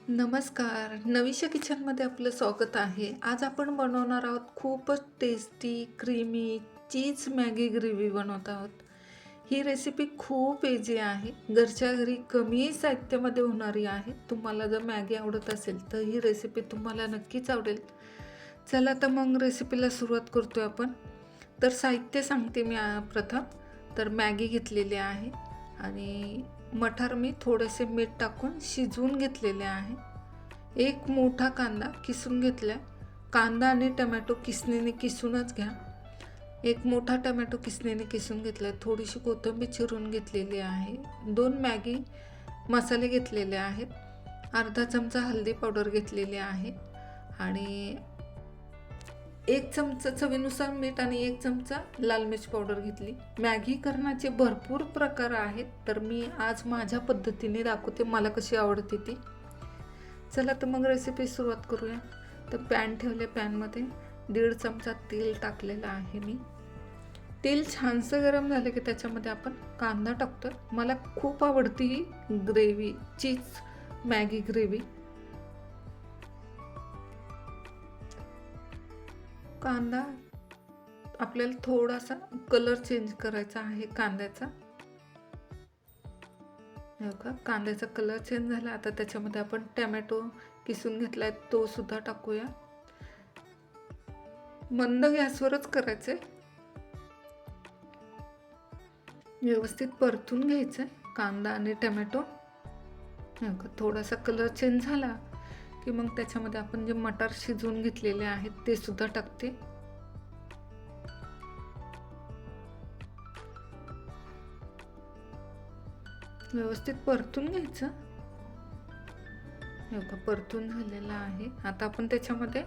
नमस्कार. नवीशा किचनमध्ये आपलं स्वागत आहे. आज आपण बनवणार आहोत खूपच tasty, creamy cheese Maggi gravy बनवत आहोत. ही रेसिपी खूप इझी आहे. घरच्या घरी कमी साहित्यामध्ये होणारी आहे. तुम्हाला जर मॅगी आवडत असेल तर ही रेसिपी तुम्हाला नक्कीच आवडेल. चला तर मग रेसिपीला सुरुवात करतोय आपण. तर साहित्य सांगते मी प्रथम. तर मॅगी घेतलेली आहे आणि मटार मी थोडेसे मीठ टाकून शिजवून घेतलेले आहे. एक मोठा कांदा किसून घेतला. कांदा आणि टमॅटो किसणीने किसूनच घ्या. एक मोठा टमॅटो किसणीने किसून घेतला. थोडीशी कोथिंबीर चिरून घेतलेली आहे. 2 मॅगी मसाले घेतलेले आहेत. अर्धा चमचा हळदी पावडर घेतलेली आहे आणि 1 चमचा चवीनुसार मीठ आणि 1 चमचा लाल मिर्च पावडर घेतली. मॅगी करण्याचे भरपूर प्रकार आहेत, तर मी आज माझ्या पद्धतीने दाखवते मला कशी आवडते ती. चला तर मग रेसिपी सुरुवात करूया. तर पॅन ठेवले. पॅनमध्ये 1.5 चमचा तेल टाकलेलं आहे मी. तेल छानसं गरम झालं की त्याच्यामध्ये आपण कांदा टाकतो. मला खूप आवडती ही ग्रेव्ही, चीज मॅगी ग्रेव्ही. कांदा आपल्याला थोडासा कलर चेंज करायचा आहे कांद्याचा. हो का, कांद्याचा कलर चेंज झाला. आता त्याच्यामध्ये आपण टॅमॅटो किसून घेतलाय तो सुद्धा टाकूया. मंद गॅसवरच करायचंय. व्यवस्थित परतून घ्यायचंय कांदा आणि टॅमॅटो. हो का, थोडासा कलर चेंज झाला की मग त्याच्यामध्ये आपण जे मटार शिजवून घेतलेले आहेत ते सुद्धा टाकते. व्यवस्थित परतून घ्यायचं. हो का, परतून झालेलं आहे. आता आपण त्याच्यामध्ये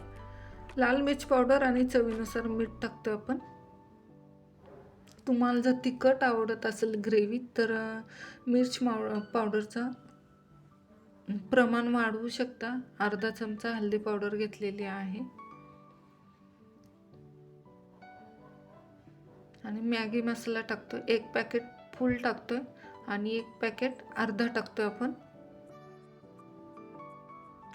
लाल मिर्च पावडर आणि चवीनुसार मीठ टाकतो आपण. तुम्हाला जर तिखट आवडत असेल ग्रेव्ही तर मिर्च पावडरचा प्रमाण वाढवू शकता. अर्धा चमचा हळदी पावडर घेतलेली आहे आणि मॅगी मसाला टाकतो. 1 पॅकेट फुल टाकतोय आणि 1 पॅकेट अर्धा टाकतोय आपण.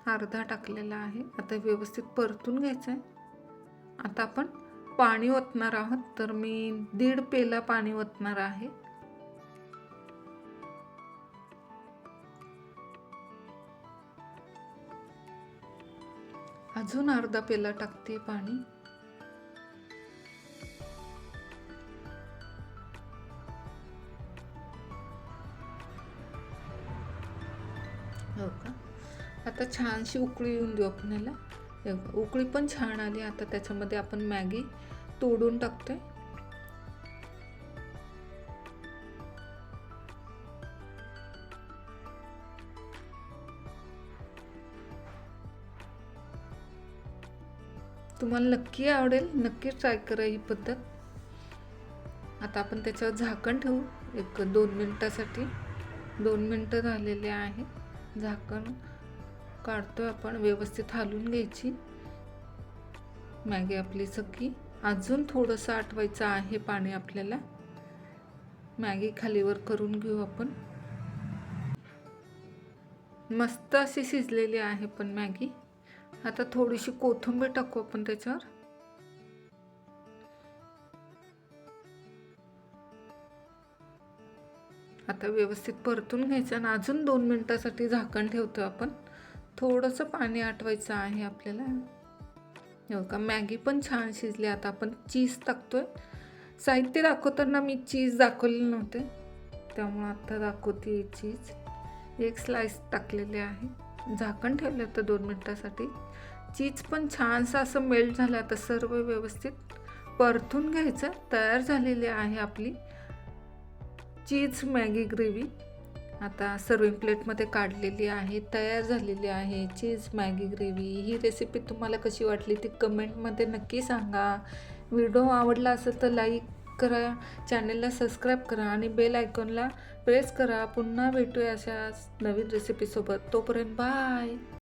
अर्धा टाकलेला आहे. आता व्यवस्थित परतून घ्यायचं आहे. आता आपण पाणी ओतणार आहोत. तर मी 1.5 पेला पाणी ओतणार आहे. अजून अर्धा पेला टाकते पाणी. हो का, आता छानशी उकळी येऊन देऊ आपण याला. उकळी पण छान आली. आता त्याच्यामध्ये आपण मॅगी तोडून टाकतोय. तुम्हाला नक्की आवडेल, नक्की ट्राय करा ही पद्धत. आता आपण त्याच्यावर झाकण ठेवू 1-2 मिनिटासाठी. 2 मिनिटं झालेले आहे. झाकण काढतोय आपण. व्यवस्थित हलवून घ्यायची मॅगी आपली सगळी. अजून थोडंसं आटवायचं आहे पाणी आपल्याला. मॅगी खालीवर करून घेऊ आपण. मस्त अशी शिजलेली आहे पण मॅगी. आता थोडीशी कोथिंबीर टाकू आपण त्याच्यावर. आता व्यवस्थित परतून घ्यायचं आणि अजून 2 मिनिटासाठी झाकण ठेवतो आपण. थोडंसं पाणी आटवायचं आहे आपल्याला. हो का, मॅगी पण छान शिजली. आता आपण चीज टाकतोय. साहित्य दाखवताना मी चीज दाखवले नव्हते, त्यामुळे आता दाखवते चीज. 1 स्लाइस टाकलेले आहे. झाकण ठेवलं होतं 2 मिनिटासाठी. चीज पण छानसं असं मेल्ट झालं. आता सर्व व्यवस्थित परतून घ्यायचं. तयार झालेली आहे आपली चीज मॅगी ग्रेव्ही. आता सर्विंग प्लेटमध्ये काढलेली आहे. तयार झालेली आहे चीज मॅगी ग्रेव्ही. ही रेसिपी तुम्हाला कशी वाटली ती कमेंटमध्ये नक्की सांगा. व्हिडिओ आवडला असेल तर लाईक करा, चॅनलला सबस्क्राईब करा आणि बेल आयकॉनला प्रेस करा. पुन्हा भेटूया अशाच नवीन रेसिपीसोबत. तोपर्यंत बाय.